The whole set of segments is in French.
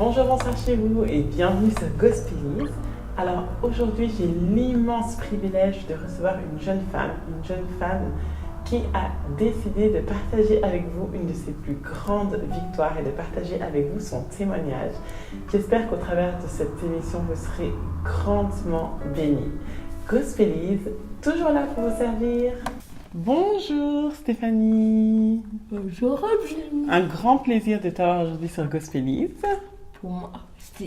Bonjour, bonsoir chez vous et bienvenue sur Gospelise. Alors aujourd'hui, j'ai l'immense privilège de recevoir une jeune femme qui a décidé de partager avec vous une de ses plus grandes victoires et de partager avec vous son témoignage. J'espère qu'au travers de cette émission, vous serez grandement bénis. Gospelise, toujours là pour vous servir. Bonjour Stéphanie. Bonjour Roger. Un grand plaisir de t'avoir aujourd'hui sur Gospelise. Pour moi aussi.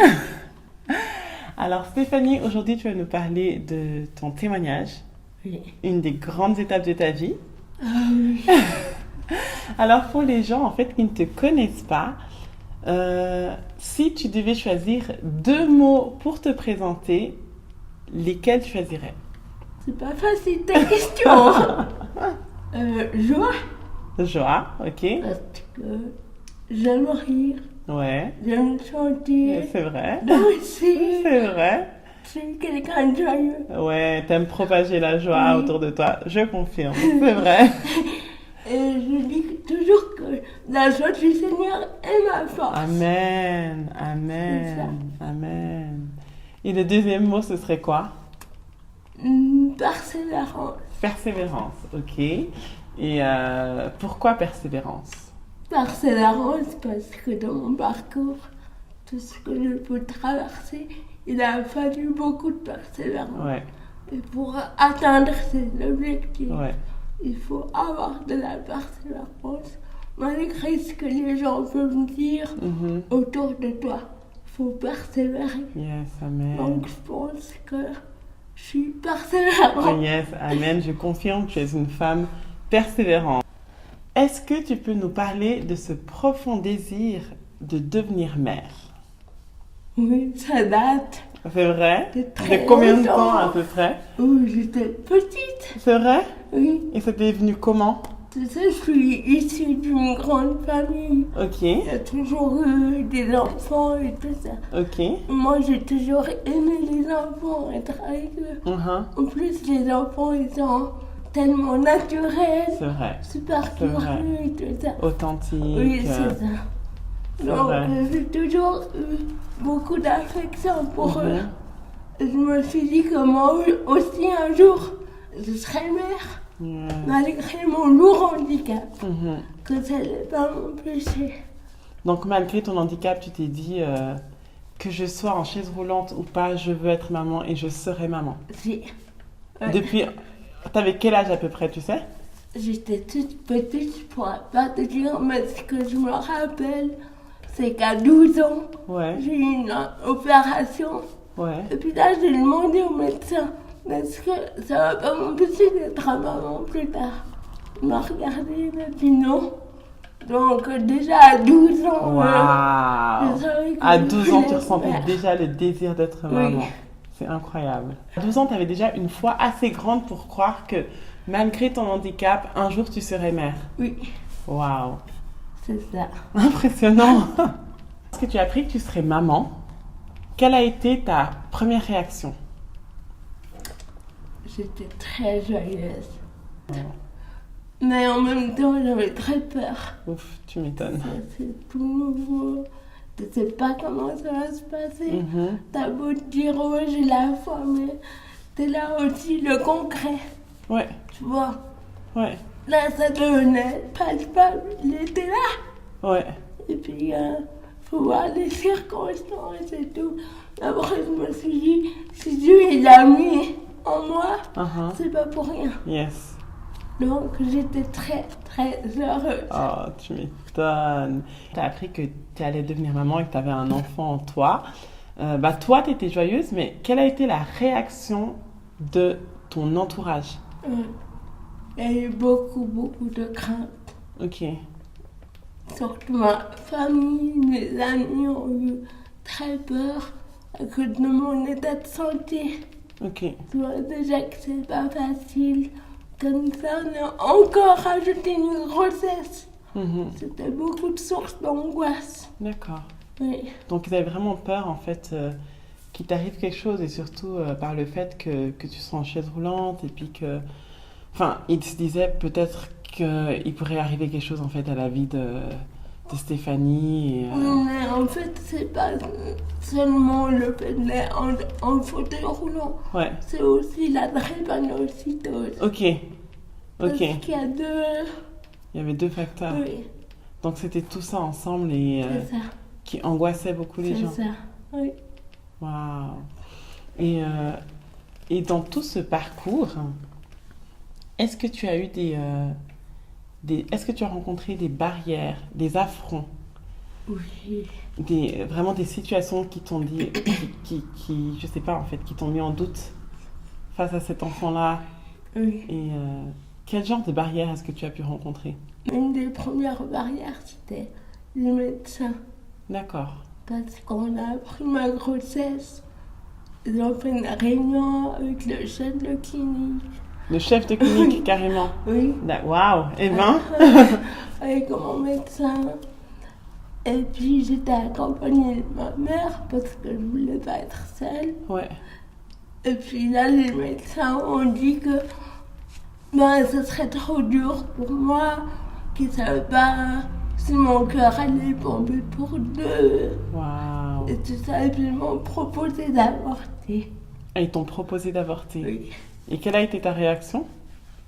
Alors Stéphanie, aujourd'hui tu vas nous parler de ton témoignage, Oui. une des grandes étapes de ta vie. Oui. Alors pour les gens en fait qui ne te connaissent pas, si tu devais choisir 2 mots pour te présenter, lesquels tu choisirais? C'est pas facile ta question. Joie. Joie, ok. Parce que j'aime rire, Ouais, j'aime chanter, c'est vrai. danser. C'est vrai. Je suis quelqu'un de joyeux. Ouais, t'aimes propager la joie Oui. autour de toi, je confirme, c'est vrai. Et je dis toujours que la joie du Seigneur est ma force. Amen, C'est amen, amen. Et le deuxième mot, ce serait quoi? Persévérance. Persévérance, ok. Et pourquoi persévérance? Persévérance parce que dans mon parcours, tout ce que je peux traverser, il a fallu beaucoup de persévérance. Ouais, Et pour atteindre ces objectifs, ouais, il faut avoir de la persévérance, malgré ce que les gens peuvent me dire mhm. autour de toi. Il faut persévérer. Yes, amen. Donc je pense que je suis persévérante. Yes, amen. Je confirme que tu es une femme persévérante. Est-ce que tu peux nous parler de ce profond désir de devenir mère? Oui, ça date C'est vrai? de très De combien de longtemps. temps à peu près? où j'étais petite. C'est vrai? Oui, Et ça t'est venu comment? tu sais, je suis issue d'une grande famille. Ok, Il y a toujours eu des enfants et tout ça. ok. Moi, j'ai toujours aimé les enfants, être avec eux. Mhm. En plus, les enfants, ils sont tellement naturels, C'est vrai. super C'est vrai. curieux et tout ça. Authentique. Oui, c'est ça. c'est Donc, vrai. j'ai toujours eu beaucoup d'affection pour Mhm. eux. Et je me suis dit que moi aussi, un jour, je serai mère, Yeah. malgré mon lourd handicap, Mhm. que ça n'est pas m'empêcher. Donc malgré ton handicap, tu t'es dit que je sois en chaise roulante ou pas, je veux être maman et je serai maman. Si. Ouais. Depuis, t'avais quel âge à peu près, tu sais? J'étais toute petite, je pourrais pas te dire, mais ce que je me rappelle, c'est qu'à 12 ans, Ouais, j'ai eu une opération. ouais. Et puis là, j'ai demandé au médecin, est-ce que ça va pas m'empêcher d'être maman plus tard? Il m'a regardé, il m'a dit non. Donc déjà à 12 ans, Waouh! je savais que À je 12 ans, tu voulais ressentais faire. déjà le désir d'être Oui. maman. C'est incroyable. À 12 ans, tu avais déjà une foi assez grande pour croire que malgré ton handicap, un jour tu serais mère. Oui, Waouh! c'est ça. Impressionnant! Lorsque tu as appris que tu serais maman, quelle a été ta première réaction? J'étais très joyeuse. Ouais. Mais en même temps, j'avais très peur. Ouf, tu m'étonnes. Ça, c'est tout nouveau. Tu sais pas comment ça va se passer. Mhm. T'as beau te dire, ouais, j'ai la foi, mais t'es là aussi le concret. Ouais, Tu vois, ouais, là, ça devenait palpable. Il était là. ouais. Et puis, faut voir les circonstances et tout. Après, je me suis dit, si Dieu il a mis en moi, Uh-huh. c'est pas pour rien. Yes. Donc, j'étais très, très heureuse. Oh, tu m'étonnes. Tu as appris que tu allais devenir maman et que tu avais un enfant en toi. Toi, tu étais joyeuse, mais quelle a été la réaction de ton entourage? Il y a eu beaucoup, beaucoup de craintes. Ok. Surtout ma famille, mes amis ont eu très peur à cause de mon état de santé. Ok. Tu vois déjà que c'est pas facile. Comme ça, on a encore rajouté une grossesse. Mhm. C'était beaucoup de sources d'angoisse. D'accord. Oui, Donc, ils avaient vraiment peur, en fait, qu'il t'arrive quelque chose et surtout par le fait que tu sois en chaise roulante et puis que... Enfin, ils se disaient peut-être qu'il pourrait arriver quelque chose, en fait, à la vie de Stéphanie. Mais en fait, c'est pas seulement le fait d'être en fauteuil roulant. Ouais. C'est aussi la drépanocytose. Ok. Parce Ok. qu'il y a deux... Il y avait 2 facteurs. Oui, Donc c'était tout ça ensemble et c'est ça. qui angoissait beaucoup les C'est gens. ça. Oui. Waouh. Et dans tout ce parcours, est-ce que tu as eu est-ce que tu as rencontré des barrières, des affronts, Oui. vraiment des situations qui t'ont dit, je sais pas en fait, qui t'ont mis en doute face à cet enfant-là? Oui. Et quel genre de barrières est-ce que tu as pu rencontrer? Une des premières barrières, c'était les médecins. D'accord. Parce qu'on a appris ma grossesse. Ils ont fait une réunion avec le chef de clinique. Le chef de clinique, carrément. Oui. Waouh. Et ben. Avec mon médecin. Et puis j'étais accompagnée de ma mère parce que je voulais pas être seule. Ouais. Et puis là, les médecins ont dit que ce serait trop dur pour moi, qu'ils ne savaient pas si mon cœur allait bomber pour 2. Waouh. Et tout ça, et puis ils m'ont proposé d'avorter. Et ils t'ont proposé d'avorter. Oui. Et quelle a été ta réaction?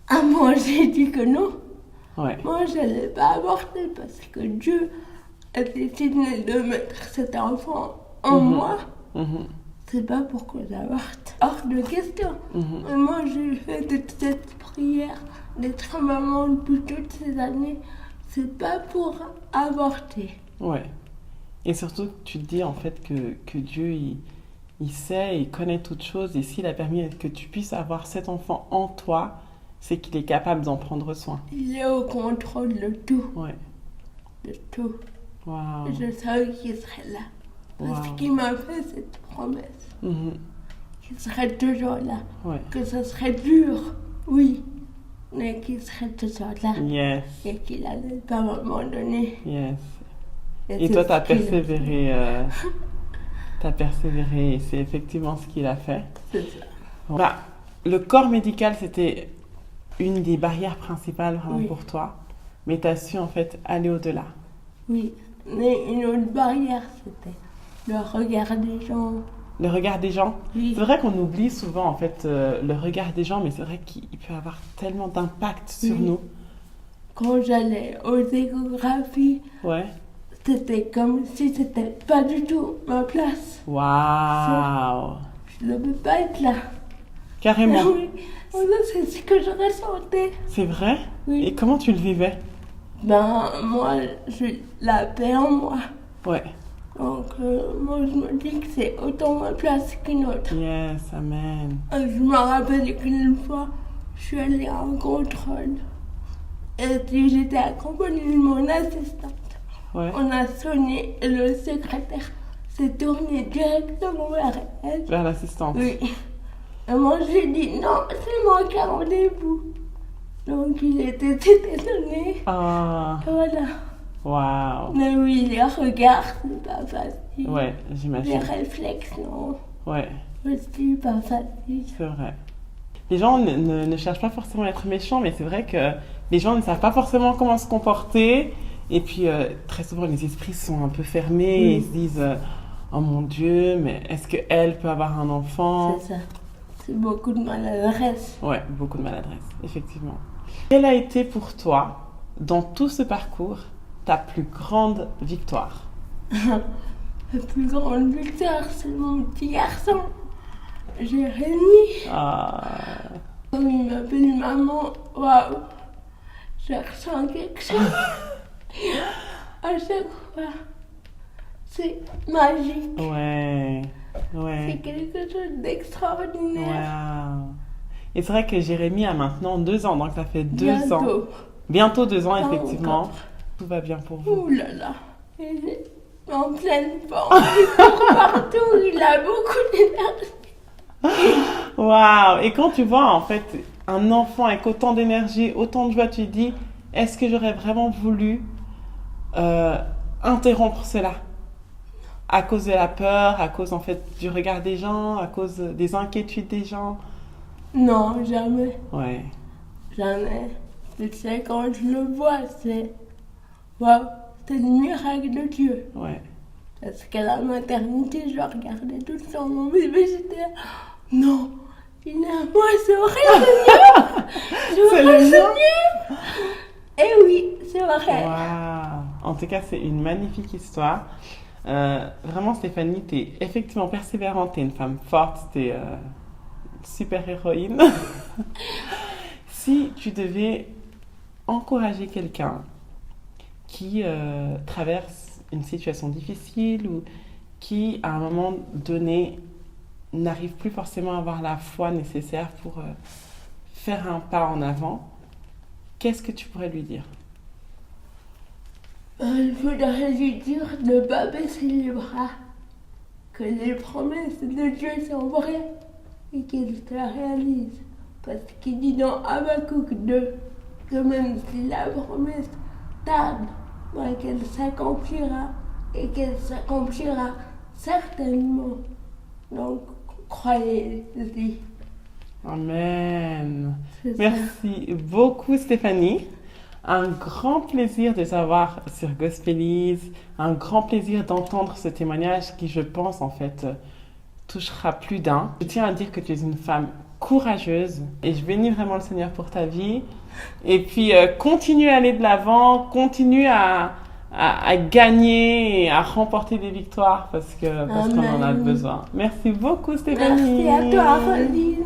Ah, moi, j'ai dit que non. Ouais. Moi, je n'allais pas avorter parce que Dieu a décidé de mettre cet enfant en moi. Mhm. C'est pas pour que j'avorte. Hors de question. Mhm. Et moi, j'ai fait de cette prière d'être maman depuis toutes ces années. C'est pas pour avorter. Ouais. Et surtout, tu te dis en fait que Dieu, il sait, il connaît toutes choses. Et s'il a permis que tu puisses avoir cet enfant en toi, c'est qu'il est capable d'en prendre soin. Il est au contrôle de tout. Ouais. De tout. Waouh. Je savais qu'il serait là. Parce Wow. qu'il m'a fait cette promesse. Mhm. Qu'il serait toujours là. Ouais. Que ce serait dur, oui. Mais qu'il serait toujours là. Yes. Et qu'il allait pas m'abandonner. Yes. Et Et toi, t'as c'est ce qu'il a persévéré. T'as persévéré et c'est effectivement ce qu'il a fait. fait. C'est ça. Bah, le corps médical, c'était une des barrières principales vraiment Oui. pour toi. Mais tu as su en fait aller au-delà. Oui. Mais une autre barrière, c'était le regard des gens. Le regard des gens. Oui. C'est vrai qu'on oublie souvent en fait le regard des gens, mais c'est vrai qu'il peut avoir tellement d'impact sur Oui. nous. Quand j'allais aux échographies, Ouais. c'était comme si c'était pas du tout ma place. Waouh. Je ne peux pas être là. Carrément. Oui. Ça, c'est ce que je ressentais. C'est vrai? Oui. Et comment tu le vivais? Moi, j'ai la paix en moi. Ouais. Donc, moi, je me dis que c'est autant ma place qu'une autre. Yes, amen. Je me rappelle qu'une fois, je suis allée en contrôle. Et puis, j'étais accompagnée de mon assistante. Ouais. On a sonné et le secrétaire s'est tourné directement vers elle. Vers l'assistante. Oui. Et moi, j'ai dit non, c'est moi qui ai rendez-vous. Donc, il était étonné. Ah. Voilà. Waouh. Mais oui, les regards, c'est pas facile. Ouais, Les j'imagine. réflexions, Ouais, aussi pas facile. c'est vrai. Les gens ne cherchent pas forcément à être méchants, mais c'est vrai que les gens ne savent pas forcément comment se comporter. Et puis, très souvent, les esprits sont un peu fermés et ils se disent oh mon Dieu, mais est-ce qu'elle peut avoir un enfant? C'est ça. C'est beaucoup de maladresse. Ouais, beaucoup de maladresse, effectivement. Quelle a été pour toi, dans tout ce parcours, ta plus grande victoire? La plus grande victoire, c'est mon petit garçon, Jérémy. Ah. Comme il m'appelle maman, waouh, je ressens quelque chose. À chaque fois, c'est magique. Ouais, C'est ouais. quelque chose d'extraordinaire. Waouh. Et c'est vrai que Jérémy a maintenant 2 ans, donc ça fait 2 ans. Bientôt. Bientôt 2 ans, Pas effectivement. encore. Tout va bien pour vous. Ouh là là. Il est en pleine forme. Il court partout. Il a beaucoup d'énergie. Waouh. Et quand tu vois, en fait, un enfant avec autant d'énergie, autant de joie, tu te dis, est-ce que j'aurais vraiment voulu interrompre cela? À cause de la peur, à cause, en fait, du regard des gens, à cause des inquiétudes des gens? Non, jamais. Ouais. Jamais. Tu sais, quand je le vois, c'est... Waouh, c'est le miracle de Dieu. Ouais. Parce qu'à la maternité, je regardais tout le temps mon bébé, j'étais là, non, finalement, c'est vrai, Seigneur. C'est le Seigneur. Eh oui, c'est vrai. Waouh. En tout cas, c'est une magnifique histoire. Vraiment, Stéphanie, tu es effectivement persévérante, tu es une femme forte, tu es super héroïne. Si tu devais encourager quelqu'un qui traverse une situation difficile ou qui, à un moment donné, n'arrive plus forcément à avoir la foi nécessaire pour faire un pas en avant, qu'est-ce que tu pourrais lui dire? Il faudrait lui dire de ne pas baisser les bras, que les promesses de Dieu sont vraies et qu'elles se réalisent. Parce qu'il dit dans Habakkuk 2 que même si la promesse tarde, qu'elle s'accomplira et qu'elle s'accomplira certainement. Donc, croyez-y. Amen. C'est Merci beaucoup, Stéphanie. Un grand plaisir de t'avoir sur Gospelise. Un grand plaisir d'entendre ce témoignage qui, je pense, en fait, touchera plus d'un. Je tiens à dire que tu es une femme courageuse et je bénis vraiment le Seigneur pour ta vie. Et puis, continue à aller de l'avant, continue à gagner et à remporter des victoires parce qu'on en a besoin. Merci beaucoup, Stéphanie. Merci à toi, Roline.